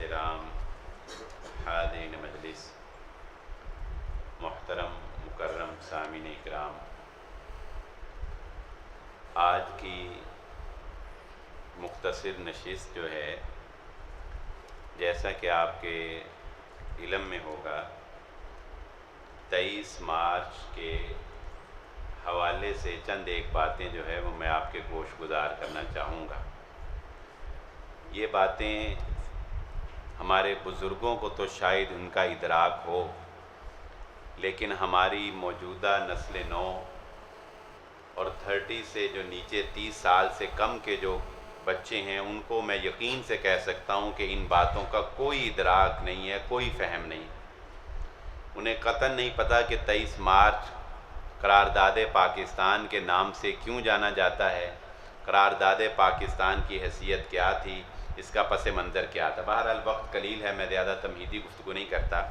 احترام حاضرین مجلس، محترم مکرم سامعین اکرام، آج کی مختصر نشست جو ہے، جیسا کہ آپ کے علم میں ہوگا، 23 مارچ کے حوالے سے چند ایک باتیں جو ہے وہ میں آپ کے گوش گزار کرنا چاہوں گا۔ یہ باتیں ہمارے بزرگوں کو تو شاید ان کا ادراک ہو، لیکن ہماری موجودہ نسل نو اور 30 سے جو نیچے 30 سال سے کم کے جو بچے ہیں، ان کو میں یقین سے کہہ سکتا ہوں کہ ان باتوں کا کوئی ادراک نہیں ہے، کوئی فہم نہیں۔ انہیں قطعاً نہیں پتہ کہ 23 مارچ قرارداد پاکستان کے نام سے کیوں جانا جاتا ہے، قرارداد پاکستان کی حیثیت کیا تھی، اس کا پس منظر کیا تھا۔ بہرحال وقت قلیل ہے، میں زیادہ تمہیدی گفتگو نہیں کرتا۔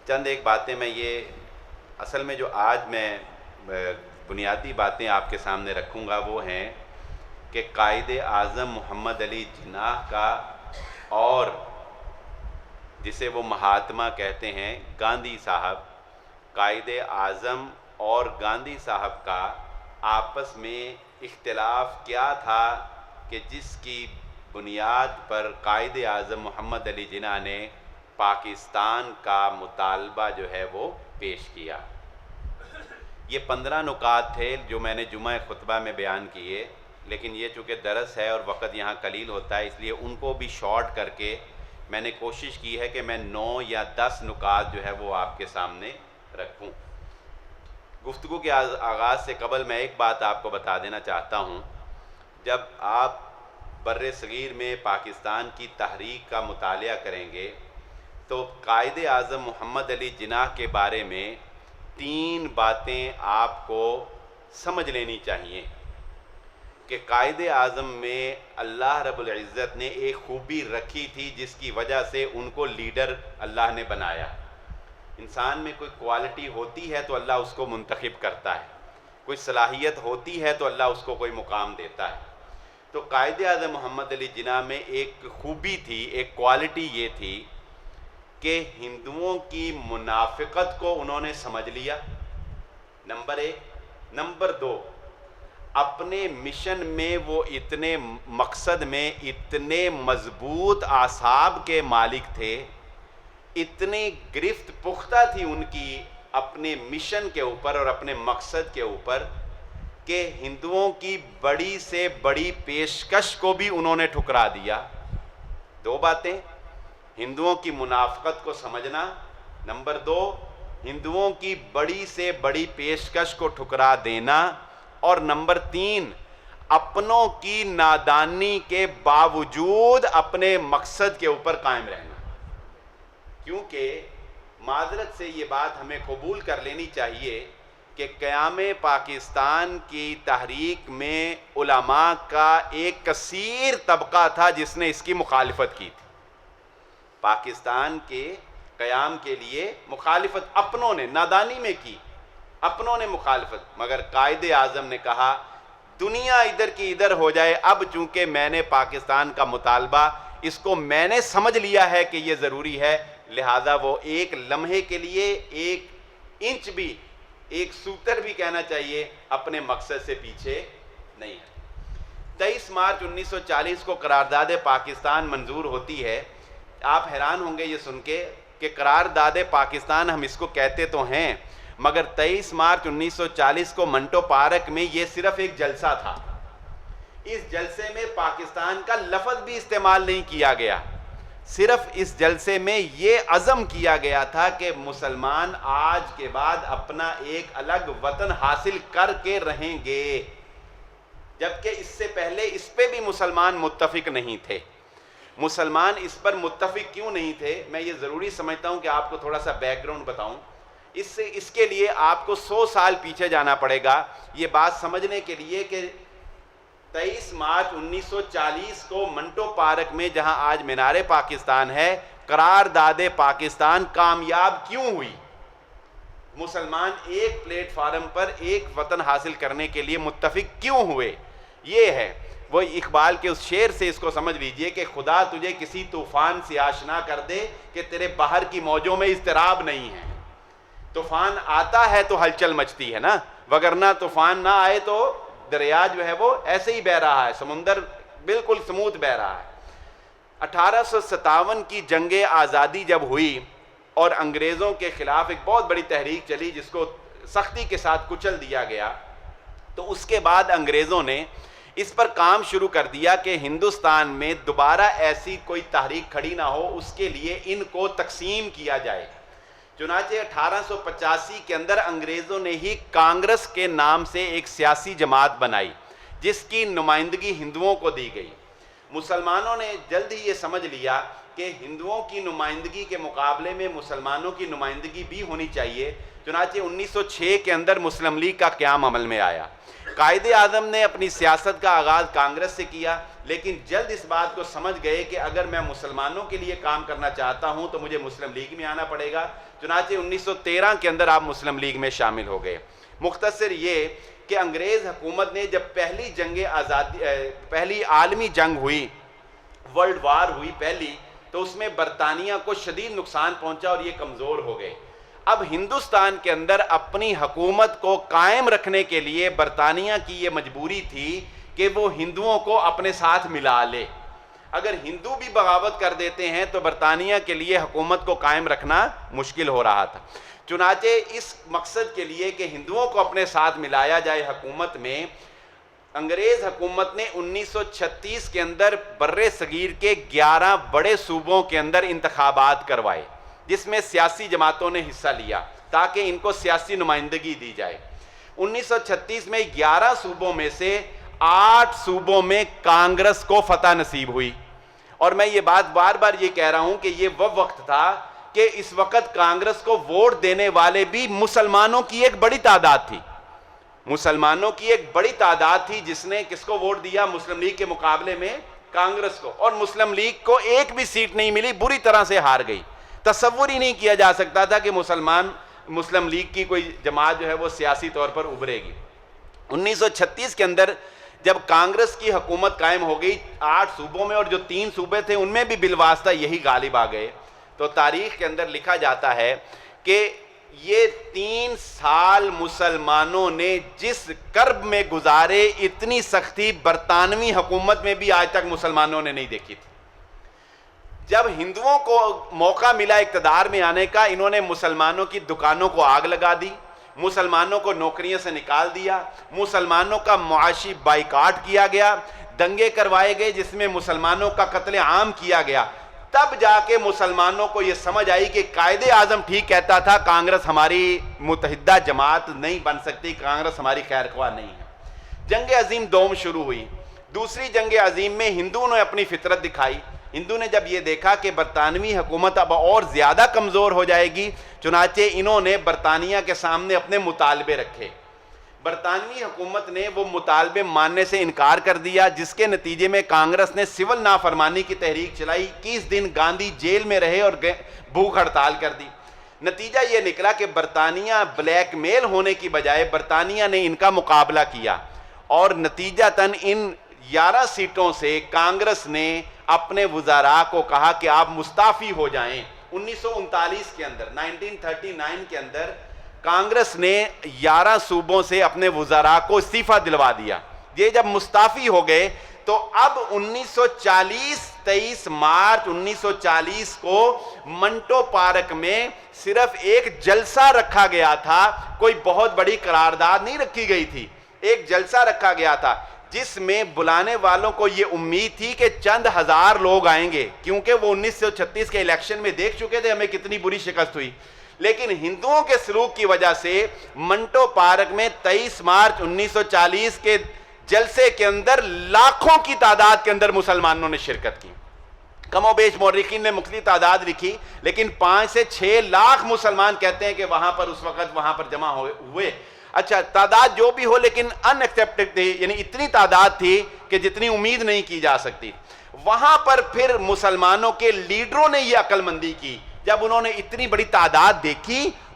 چند ایک باتیں میں اصل میں جو آج میں بنیادی باتیں آپ کے سامنے رکھوں گا وہ ہیں کہ قائد اعظم محمد علی جناح کا اور جسے وہ مہاتما کہتے ہیں گاندھی صاحب، قائد اعظم اور گاندھی صاحب کا آپس میں اختلاف کیا تھا کہ جس کی بنیاد پر قائد اعظم محمد علی جناح نے پاکستان کا مطالبہ جو ہے وہ پیش کیا۔ یہ 15 نکات تھے جو میں نے جمعہ خطبہ میں بیان کیے، لیکن یہ چونکہ درس ہے اور وقت یہاں قلیل ہوتا ہے، اس لیے ان کو بھی شارٹ کر کے میں نے کوشش کی ہے کہ میں 9 یا 10 نکات جو ہے وہ آپ کے سامنے رکھوں۔ گفتگو کے آغاز سے قبل میں ایک بات آپ کو بتا دینا چاہتا ہوں۔ جب آپ بر صغیر میں پاکستان کی تحریک کا مطالعہ کریں گے تو قائد اعظم محمد علی جناح کے بارے میں 3 باتیں آپ کو سمجھ لینی چاہیے کہ قائد اعظم میں اللہ رب العزت نے ایک خوبی رکھی تھی جس کی وجہ سے ان کو لیڈر اللہ نے بنایا۔ انسان میں کوئی کوالٹی ہوتی ہے تو اللہ اس کو منتخب کرتا ہے، کوئی صلاحیت ہوتی ہے تو اللہ اس کو کوئی مقام دیتا ہے۔ تو قائد اعظم محمد علی جناح میں ایک خوبی تھی، ایک کوالٹی یہ تھی کہ ہندوؤں کی منافقت کو انہوں نے سمجھ لیا، نمبر 1۔ نمبر 2، اپنے مشن میں وہ اتنے مقصد میں اتنے مضبوط اعصاب کے مالک تھے، اتنی گرفت پختہ تھی ان کی اپنے مشن کے اوپر اور اپنے مقصد کے اوپر کہ ہندوؤں کی بڑی سے بڑی پیشکش کو بھی انہوں نے ٹھکرا دیا۔ 2 باتیں، ہندوؤں کی منافقت کو سمجھنا، نمبر 2 ہندوؤں کی بڑی سے بڑی پیشکش کو ٹھکرا دینا، اور نمبر 3 اپنوں کی نادانی کے باوجود اپنے مقصد کے اوپر قائم رہنا۔ کیونکہ معذرت سے یہ بات ہمیں قبول کر لینی چاہیے کہ قیام پاکستان کی تحریک میں علماء کا ایک کثیر طبقہ تھا جس نے اس کی مخالفت کی تھی۔ پاکستان کے قیام کے لیے مخالفت اپنوں نے نادانی میں کی، اپنوں نے مخالفت، مگر قائد اعظم نے کہا دنیا ادھر کی ادھر ہو جائے، اب چونکہ میں نے پاکستان کا مطالبہ اس کو میں نے سمجھ لیا ہے کہ یہ ضروری ہے، لہذا وہ ایک لمحے کے لیے ایک انچ بھی، ایک سوتر بھی کہنا چاہیے، اپنے مقصد سے پیچھے نہیں ہے۔ 23 مارچ 1940 کو قرارداد پاکستان منظور ہوتی ہے۔ آپ حیران ہوں گے یہ سن کے کہ قرارداد پاکستان ہم اس کو کہتے تو ہیں، مگر 23 مارچ 1940 کو منٹو پارک میں یہ صرف ایک جلسہ تھا۔ اس جلسے میں پاکستان کا لفظ بھی استعمال نہیں کیا گیا، صرف اس جلسے میں یہ عزم کیا گیا تھا کہ مسلمان آج کے بعد اپنا ایک الگ وطن حاصل کر کے رہیں گے، جبکہ اس سے پہلے اس پہ بھی مسلمان متفق نہیں تھے۔ مسلمان اس پر متفق کیوں نہیں تھے، میں یہ ضروری سمجھتا ہوں کہ آپ کو تھوڑا سا بیک گراؤنڈ بتاؤں۔ اس کے لیے آپ کو 100 سال پیچھے جانا پڑے گا یہ بات سمجھنے کے لیے کہ 23 مارچ 1940 کو منٹو پارک میں، جہاں آج مینار پاکستان ہے، قرارداد پاکستان کامیاب کیوں ہوئی؟ مسلمان ایک پلیٹ فارم پر ایک وطن حاصل کرنے کے لیے متفق کیوں ہوئے؟ یہ ہے وہ اقبال کے اس شعر سے اس کو سمجھ لیجئے کہ خدا تجھے کسی طوفان سے آشنا کر دے کہ تیرے بحر کی موجوں میں اضطراب نہیں ہے. طوفان آتا ہے تو ہلچل مچتی ہے نا، وگرنہ طوفان نہ آئے تو دریا جو ہے وہ ایسے ہی بہہ رہا ہے، سمندر بالکل سموتھ بہہ رہا ہے. 1857 کی جنگ آزادی جب ہوئی اور انگریزوں کے خلاف ایک بہت بڑی تحریک چلی جس کو سختی کے ساتھ کچل دیا گیا، تو اس کے بعد انگریزوں نے اس پر کام شروع کر دیا کہ ہندوستان میں دوبارہ ایسی کوئی تحریک کھڑی نہ ہو، اس کے لیے ان کو تقسیم کیا جائے. چنانچہ 1885 کے اندر انگریزوں نے ہی کانگریس کے نام سے ایک سیاسی جماعت بنائی جس کی نمائندگی ہندوؤں کو دی گئی. مسلمانوں نے جلد ہی یہ سمجھ لیا کہ ہندوؤں کی نمائندگی کے مقابلے میں مسلمانوں کی نمائندگی بھی ہونی چاہیے. چنانچہ 1906 کے اندر مسلم لیگ کا قیام عمل میں آیا. قائد اعظم نے اپنی سیاست کا آغاز کانگریس سے کیا، لیکن جلد اس بات کو سمجھ گئے کہ اگر میں مسلمانوں کے لیے کام کرنا چاہتا ہوں تو مجھے مسلم لیگ میں آنا پڑے گا. چنانچہ 1913 کے اندر آپ مسلم لیگ میں شامل ہو گئے. مختصر یہ کہ انگریز حکومت نے جب پہلی عالمی جنگ ہوئی، ورلڈ وار ہوئی پہلی، تو اس میں برطانیہ کو شدید نقصان پہنچا اور یہ کمزور ہو گئے. اب ہندوستان کے اندر اپنی حکومت کو قائم رکھنے کے لیے برطانیہ کی یہ مجبوری تھی کہ وہ ہندوؤں کو اپنے ساتھ ملا لے. اگر ہندو بھی بغاوت کر دیتے ہیں تو برطانیہ کے لیے حکومت کو قائم رکھنا مشکل ہو رہا تھا. چنانچہ اس مقصد کے لیے کہ ہندوؤں کو اپنے ساتھ ملایا جائے حکومت میں، انگریز حکومت نے 1936 کے اندر بر صغیر کے 11 بڑے صوبوں کے اندر انتخابات کروائے جس میں سیاسی جماعتوں نے حصہ لیا تاکہ ان کو سیاسی نمائندگی دی جائے. 1936 میں 11 صوبوں میں سے 8 صوبوں میں کانگریس کو فتح نصیب ہوئی. اور میں یہ بات بار بار یہ کہہ رہا ہوں کہ یہ وہ وقت تھا کہ اس وقت کانگریس کو ووٹ دینے والے بھی مسلمانوں کی ایک بڑی تعداد تھی. مسلمانوں کی ایک بڑی تعداد تھی جس نے کس کو ووٹ دیا؟ مسلم لیگ کے مقابلے میں کانگریس کو. اور مسلم لیگ کو ایک بھی سیٹ نہیں ملی، بری طرح سے ہار گئی. تصور ہی نہیں کیا جا سکتا تھا کہ مسلم لیگ کی کوئی جماعت جو ہے وہ سیاسی طور پر ابھرے گی. 1936 کے اندر جب کانگریس کی حکومت قائم ہو گئی 8 صوبوں میں، اور جو 3 صوبے تھے ان میں بھی بالواسطہ یہی غالب آ گئے، تو تاریخ کے اندر لکھا جاتا ہے کہ یہ 3 سال مسلمانوں نے جس کرب میں گزارے، اتنی سختی برطانوی حکومت میں بھی آج تک مسلمانوں نے نہیں دیکھی تھی. جب ہندوؤں کو موقع ملا اقتدار میں آنے کا، انہوں نے مسلمانوں کی دکانوں کو آگ لگا دی، مسلمانوں کو نوکریوں سے نکال دیا، مسلمانوں کا معاشی بائیکاٹ کیا گیا، دنگے کروائے گئے جس میں مسلمانوں کا قتل عام کیا گیا. تب جا کے مسلمانوں کو یہ سمجھ آئی کہ قائد اعظم ٹھیک کہتا تھا، کانگریس ہماری متحدہ جماعت نہیں بن سکتی، کانگریس ہماری خیر خواہ نہیں ہے. جنگ عظیم دوم شروع ہوئی. دوسری جنگ عظیم میں ہندوؤں نے اپنی فطرت دکھائی. ہندو نے جب یہ دیکھا کہ برطانوی حکومت اب اور زیادہ کمزور ہو جائے گی، چنانچہ انہوں نے برطانیہ کے سامنے اپنے مطالبے رکھے. برطانوی حکومت نے وہ مطالبے ماننے سے انکار کر دیا، جس کے نتیجے میں کانگریس نے سول نافرمانی کی تحریک چلائی. 21 دن گاندھی جیل میں رہے اور بھوک ہڑتال کر دی. نتیجہ یہ نکلا کہ برطانیہ بلیک میل ہونے کی بجائے برطانیہ نے ان کا مقابلہ کیا، اور نتیجتاً ان 11 سیٹوں سے کانگریس نے اپنے وزراء کو کہا کہ آپ مستعفی ہو جائیں. 1939 کے اندر 1939 کے اندر کانگریس نے 11 صوبوں سے اپنے وزراء کو استعفیٰ دلوا دیا. یہ جب مستعفی ہو گئے تو اب 23 مارچ 1940 کو منٹو پارک میں صرف ایک جلسہ رکھا گیا تھا، کوئی بہت بڑی قرارداد نہیں رکھی گئی تھی. ایک جلسہ رکھا گیا تھا جس میں بلانے والوں کو یہ امید تھی کہ چند ہزار لوگ آئیں گے، کیونکہ وہ 1936 کے الیکشن میں دیکھ چکے تھے ہمیں کتنی بری شکست ہوئی. لیکن ہندوؤں کے سلوک کی وجہ سے منٹو پارک میں 23 مارچ 1940 کے جلسے کے اندر لاکھوں کی تعداد کے اندر مسلمانوں نے شرکت کی. کم و بیش مورخین نے مختلف تعداد لکھی، لیکن 5 سے 6 لاکھ مسلمان کہتے ہیں کہ وہاں پر اس وقت وہاں پر جمع ہوئے. اچھا، تعداد جو بھی ہو لیکن ان ایکسیپٹڈ تھی، یعنی اتنی تعداد تھی کہ جتنی امید نہیں کی جا سکتی. وہاں پر پھر مسلمانوں کے لیڈروں نے یہ عقل مندی کی، جب انہوں نے اتنی بڑی تعداد دیکھی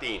3,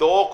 2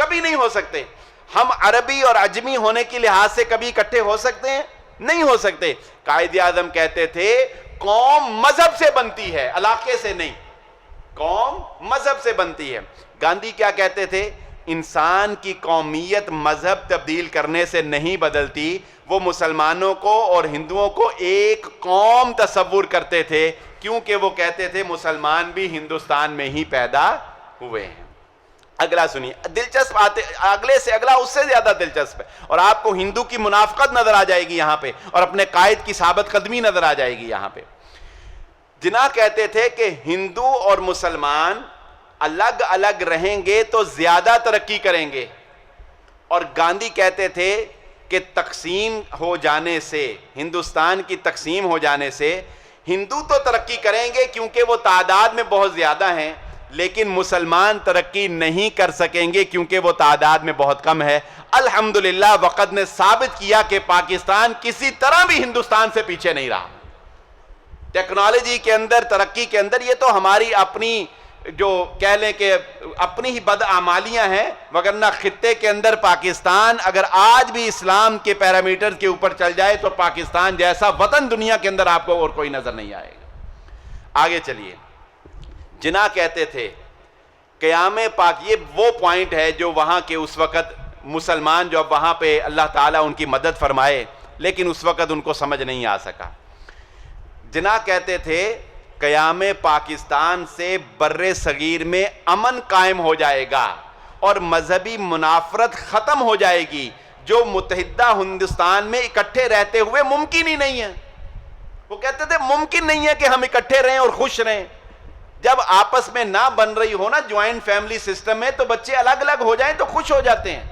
کبھی نہیں ہو سکتے. ہم عربی اور عجمی ہونے کی لحاظ سے کبھی اکٹھے ہو سکتے ہیں؟ نہیں ہو سکتے. قائد اعظم کہتے تھے قوم مذہب سے بنتی ہے، علاقے سے نہیں. قوم مذہب سے بنتی ہے. گاندھی کیا کہتے تھے؟ انسان کی قومیت مذہب تبدیل کرنے سے نہیں بدلتی. وہ مسلمانوں کو اور ہندوؤں کو ایک قوم تصور کرتے تھے، کیونکہ وہ کہتے تھے مسلمان بھی ہندوستان میں ہی پیدا ہوئے ہیں. اگلا سنیے، دلچسپ آتے، اگلے سے اگلا اس سے زیادہ دلچسپ ہے، اور آپ کو ہندو کی منافقت نظر آ جائے گی یہاں پہ، اور اپنے قائد کی ثابت قدمی نظر آ جائے گی یہاں پہ. جناح کہتے تھے کہ ہندو اور مسلمان الگ الگ رہیں گے تو زیادہ ترقی کریں گے، اور گاندھی کہتے تھے کہ تقسیم ہو جانے سے، ہندوستان کی تقسیم ہو جانے سے ہندو تو ترقی کریں گے کیونکہ وہ تعداد میں بہت زیادہ ہیں، لیکن مسلمان ترقی نہیں کر سکیں گے کیونکہ وہ تعداد میں بہت کم ہے. الحمدللہ وقت نے ثابت کیا کہ پاکستان کسی طرح بھی ہندوستان سے پیچھے نہیں رہا. ٹیکنالوجی کے اندر، ترقی کے اندر، یہ تو ہماری اپنی جو کہہ لیں کہ اپنی ہی بدعمالیاں ہیں، وگرنہ خطے کے اندر پاکستان اگر آج بھی اسلام کے پیرامیٹر کے اوپر چل جائے تو پاکستان جیسا وطن دنیا کے اندر آپ کو اور کوئی نظر نہیں آئے گا. آگے چلیے. جناح کہتے تھے قیام پاک، یہ وہ پوائنٹ ہے جو وہاں کے اس وقت مسلمان جو اب وہاں پہ اللہ تعالیٰ ان کی مدد فرمائے، لیکن اس وقت ان کو سمجھ نہیں آ سکا. جناح کہتے تھے قیام پاکستان سے بر صغیر میں امن قائم ہو جائے گا اور مذہبی منافرت ختم ہو جائے گی، جو متحدہ ہندوستان میں اکٹھے رہتے ہوئے ممکن ہی نہیں ہے. وہ کہتے تھے ممکن نہیں ہے کہ ہم اکٹھے رہیں اور خوش رہیں. جب آپس میں نہ بن رہی ہو نا جوائنٹ فیملی سسٹم میں، تو بچے الگ الگ ہو جائیں تو خوش ہو جاتے ہیں.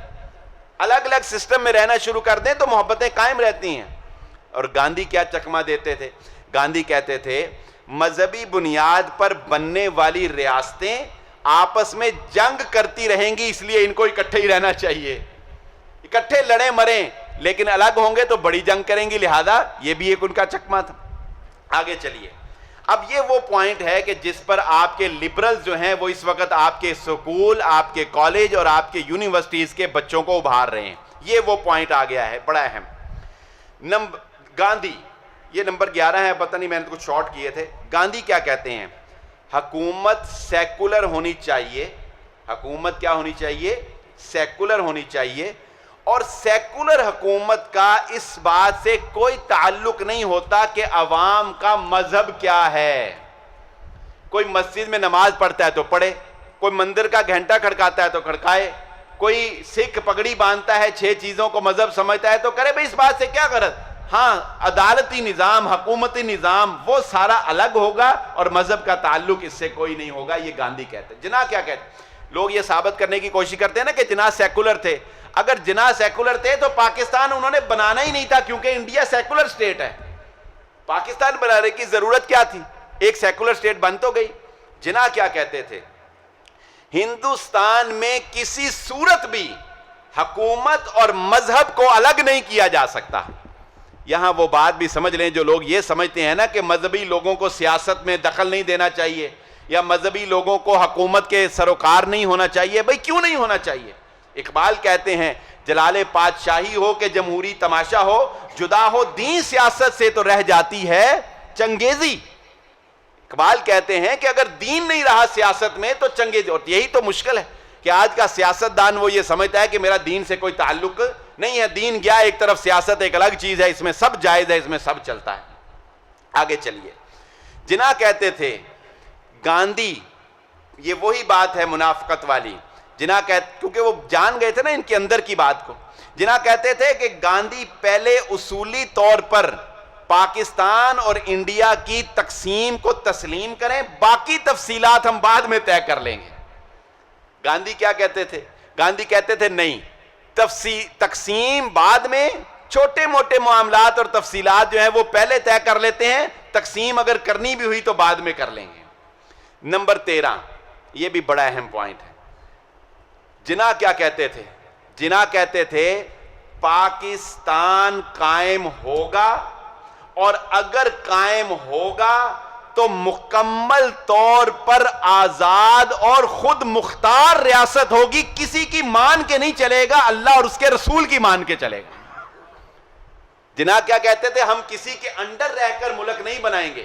الگ الگ سسٹم میں رہنا شروع کر دیں تو محبتیں قائم رہتی ہیں. اور گاندھی کیا چکمہ دیتے تھے؟ گاندھی کہتے تھے مذہبی بنیاد پر بننے والی ریاستیں آپس میں جنگ کرتی رہیں گی، اس لیے ان کو اکٹھے ہی رہنا چاہیے. اکٹھے لڑیں مریں، لیکن الگ ہوں گے تو بڑی جنگ کریں گی، لہذا یہ بھی ایک ان کا چکمہ تھا. آگے چلیے. اب یہ وہ پوائنٹ ہے کہ جس پر آپ کے لبرلز جو ہیں وہ اس وقت آپ کے سکول، آپ کے کالج اور آپ کے یونیورسٹیز کے بچوں کو ابھار رہے ہیں. یہ وہ پوائنٹ آ گیا ہے بڑا اہم. گاندھی، یہ نمبر 11 ہے، پتہ نہیں میں نے کچھ شارٹ کیے تھے. گاندھی کیا کہتے ہیں؟ حکومت سیکولر ہونی چاہیے. حکومت کیا ہونی چاہیے؟ سیکولر ہونی چاہیے. اور سیکولر حکومت کا اس بات سے کوئی تعلق نہیں ہوتا کہ عوام کا مذہب کیا ہے. کوئی مسجد میں نماز پڑھتا ہے تو پڑھے، کوئی مندر کا گھنٹا کھڑکاتا ہے تو کھڑکائے، کوئی سکھ پگڑی باندھتا ہے، 6 چیزوں کو مذہب سمجھتا ہے تو کرے. بھئی اس بات سے کیا غرض؟ ہاں عدالتی نظام، حکومتی نظام وہ سارا الگ ہوگا اور مذہب کا تعلق اس سے کوئی نہیں ہوگا. یہ گاندھی کہتے ہیں. جناح کیا کہتے ہیں؟ لوگ یہ ثابت کرنے کی کوشش کرتے ہیں نا کہ جناح سیکولر تھے. اگر جناح سیکولر تھے تو پاکستان انہوں نے بنانا ہی نہیں تھا، کیونکہ انڈیا سیکولر سٹیٹ ہے. پاکستان بنانے کی ضرورت کیا تھی؟ ایک سیکولر سٹیٹ بن تو گئی. جناح کیا کہتے تھے؟ ہندوستان میں کسی صورت بھی حکومت اور مذہب کو الگ نہیں کیا جا سکتا. یہاں وہ بات بھی سمجھ لیں جو لوگ یہ سمجھتے ہیں نا کہ مذہبی لوگوں کو سیاست میں دخل نہیں دینا چاہیے یا مذہبی لوگوں کو حکومت کے سروکار نہیں ہونا چاہیے. بھئی کیوں نہیں ہونا چاہیے؟ اقبال کہتے ہیں جلال پادشاہی ہو کہ جمہوری تماشا ہو، جدا ہو دین سیاست سے تو رہ جاتی ہے چنگیزی. اقبال کہتے ہیں کہ اگر دین نہیں رہا سیاست میں تو چنگیزی. اور یہی تو مشکل ہے کہ آج کا سیاستدان وہ یہ سمجھتا ہے کہ میرا دین سے کوئی تعلق نہیں ہے. دین گیا ایک طرف، سیاست ایک الگ چیز ہے، اس میں سب جائز ہے، اس میں سب چلتا ہے. آگے چلیے. جناح کہتے تھے گاندھی، یہ وہی بات ہے منافقت والی. جناح کیونکہ وہ جان گئے تھے نا ان کے اندر کی بات کو. جناح کہتے تھے کہ گاندھی پہلے اصولی طور پر پاکستان اور انڈیا کی تقسیم کو تسلیم کریں، باقی تفصیلات ہم بعد میں طے کر لیں گے. گاندھی کیا کہتے تھے؟ گاندھی کہتے تھے نہیں، تقسیم بعد میں، چھوٹے موٹے معاملات اور تفصیلات جو ہیں وہ پہلے طے کر لیتے ہیں، تقسیم اگر کرنی بھی ہوئی تو بعد میں کر لیں گے. نمبر 13، یہ بھی بڑا اہم پوائنٹ ہے. جناح کیا کہتے تھے؟ جناح کہتے تھے پاکستان قائم ہوگا، اور اگر قائم ہوگا تو مکمل طور پر آزاد اور خود مختار ریاست ہوگی، کسی کی مان کے نہیں چلے گا، اللہ اور اس کے رسول کی مان کے چلے گا۔ جناب کیا کہتے تھے؟ ہم کسی کے انڈر رہ کر ملک نہیں بنائیں گے،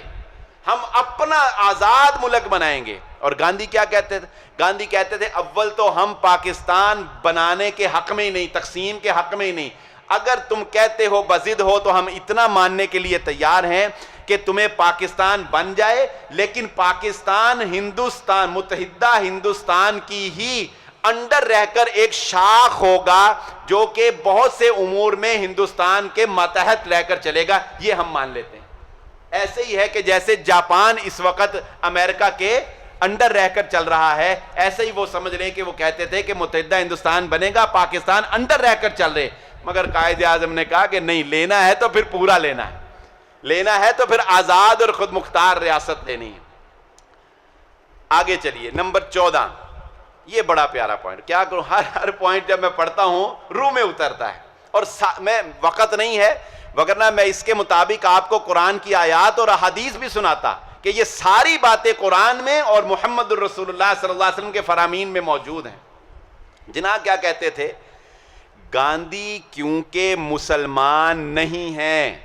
ہم اپنا آزاد ملک بنائیں گے۔ اور گاندھی کیا کہتے تھے؟ گاندھی کہتے تھے اول تو ہم پاکستان بنانے کے حق میں ہی نہیں، تقسیم کے حق میں ہی نہیں، اگر تم کہتے ہو بضد ہو تو ہم اتنا ماننے کے لیے تیار ہیں کہ تمہیں پاکستان بن جائے، لیکن پاکستان ہندوستان، متحدہ ہندوستان کی ہی انڈر رہ کر ایک شاخ ہوگا جو کہ بہت سے امور میں ہندوستان کے ماتحت رہ کر چلے گا، یہ ہم مان لیتے ہیں۔ ایسے ہی ہے کہ جیسے جاپان اس وقت امریکہ کے انڈر رہ کر چل رہا ہے، ایسے ہی وہ سمجھ لیں کہ وہ کہتے تھے کہ متحدہ ہندوستان بنے گا، پاکستان انڈر رہ کر چل رہے، مگر قائد اعظم نے کہا کہ نہیں، لینا ہے تو پھر پورا لینا ہے، لینا ہے تو پھر آزاد اور خود مختار ریاست لینی ہے۔ آگے چلیے، نمبر 14، یہ بڑا پیارا پوائنٹ، کیا کروں ہر پوائنٹ جب میں پڑھتا ہوں روح میں اترتا ہے، اور میں وقت نہیں ہے، وگرنہ میں اس کے مطابق آپ کو قرآن کی آیات اور احادیث بھی سناتا کہ یہ ساری باتیں قرآن میں اور محمد الرسول اللہ صلی اللہ علیہ وسلم کے فرامین میں موجود ہیں۔ جناب کیا کہتے تھے؟ گاندھی کیونکہ مسلمان نہیں ہیں،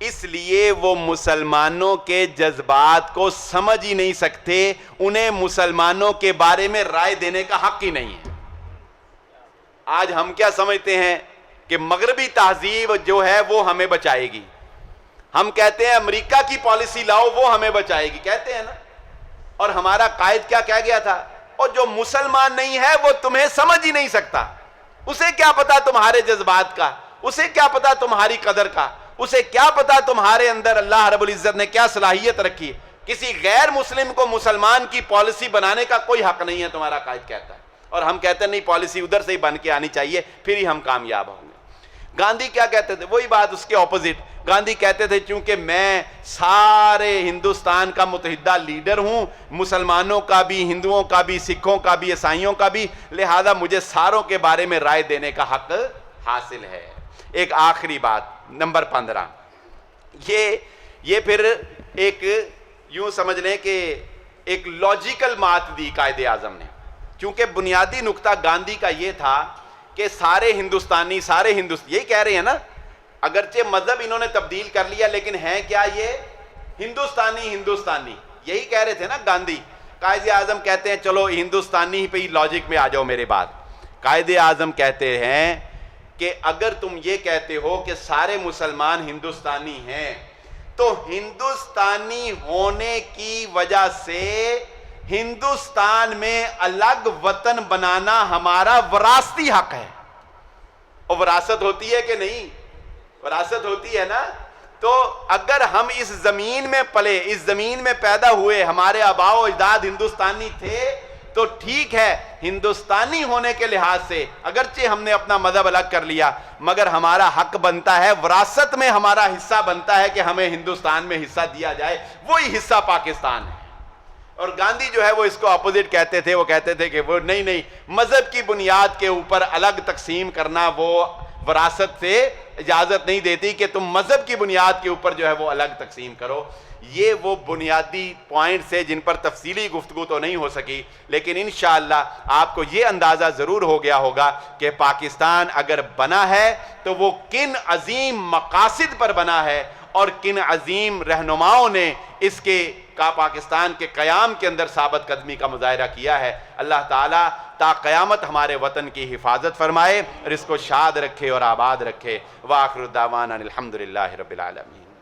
اس لیے وہ مسلمانوں کے جذبات کو سمجھ ہی نہیں سکتے، انہیں مسلمانوں کے بارے میں رائے دینے کا حق ہی نہیں ہے۔ آج ہم کیا سمجھتے ہیں کہ مغربی تہذیب جو ہے وہ ہمیں بچائے گی، ہم کہتے ہیں امریکہ کی پالیسی لاؤ وہ ہمیں بچائے گی، کہتے ہیں نا، اور ہمارا قائد کیا کہہ گیا تھا؟ اور جو مسلمان نہیں ہے وہ تمہیں سمجھ ہی نہیں سکتا، اسے کیا پتا تمہارے جذبات کا، اسے کیا پتا تمہاری قدر کا، اسے کیا پتا تمہارے اندر اللہ رب العزت نے کیا صلاحیت رکھی ہے۔ کسی غیر مسلم کو مسلمان کی پالیسی بنانے کا کوئی حق نہیں ہے، تمہارا قائد کہتا ہے، اور ہم کہتے ہیں نہیں، پالیسی ادھر سے ہی بن کے آنی چاہیے، پھر ہی ہم کامیاب ہوں گے۔ گاندھی کیا کہتے تھے؟ وہی بات، اس کے اپوزٹ۔ گاندھی کہتے تھے چونکہ میں سارے ہندوستان کا متحدہ لیڈر ہوں، مسلمانوں کا بھی، ہندوؤں کا بھی، سکھوں کا بھی، عیسائیوں کا بھی، لہذا مجھے ساروں کے بارے میں رائے دینے کا حق حاصل ہے۔ ایک آخری بات، نمبر 15، یہ پھر ایک یوں سمجھ لیں کہ ایک لاجیکل بات دی قائد اعظم نے، کیونکہ بنیادی نقطہ گاندھی کا یہ تھا کہ سارے ہندوستانی یہی کہہ رہے ہیں نا، اگرچہ مذہب انہوں نے تبدیل کر لیا لیکن ہیں کیا یہ ہندوستانی، یہی کہہ رہے تھے نا گاندھی۔ قائد اعظم کہتے ہیں چلو ہندوستانی پہ ہی لاجک میں آ جاؤ میرے بات۔ قائد اعظم کہتے ہیں کہ اگر تم یہ کہتے ہو کہ سارے مسلمان ہندوستانی ہیں تو ہندوستانی ہونے کی وجہ سے ہندوستان میں الگ وطن بنانا ہمارا وراثتی حق ہے۔ اور وراثت ہوتی ہے کہ نہیں؟ وراثت ہوتی ہے نا۔ تو اگر ہم اس زمین میں پلے، اس زمین میں پیدا ہوئے، ہمارے آباء و اجداد ہندوستانی تھے، تو ٹھیک ہے، ہندوستانی ہونے کے لحاظ سے اگرچہ ہم نے اپنا مذہب الگ کر لیا، مگر ہمارا حق بنتا ہے، وراثت میں ہمارا حصہ بنتا ہے کہ ہمیں ہندوستان میں حصہ دیا جائے، وہی حصہ پاکستان ہے۔ اور گاندھی جو ہے وہ اس کو اپوزٹ کہتے تھے، وہ کہتے تھے کہ وہ نہیں، مذہب کی بنیاد کے اوپر الگ تقسیم کرنا وہ وراثت سے اجازت نہیں دیتی کہ تم مذہب کی بنیاد کے اوپر جو ہے وہ الگ تقسیم کرو۔ یہ وہ بنیادی پوائنٹس ہیں جن پر تفصیلی گفتگو تو نہیں ہو سکی، لیکن انشاءاللہ آپ کو یہ اندازہ ضرور ہو گیا ہوگا کہ پاکستان اگر بنا ہے تو وہ کن عظیم مقاصد پر بنا ہے، اور کن عظیم رہنماؤں نے اس کے پاکستان کے قیام کے اندر ثابت قدمی کا مظاہرہ کیا ہے۔ اللہ تعالیٰ تا قیامت ہمارے وطن کی حفاظت فرمائے اور اس کو شاد رکھے اور آباد رکھے۔ وآخر دعوانا الحمدللہ رب العالمین۔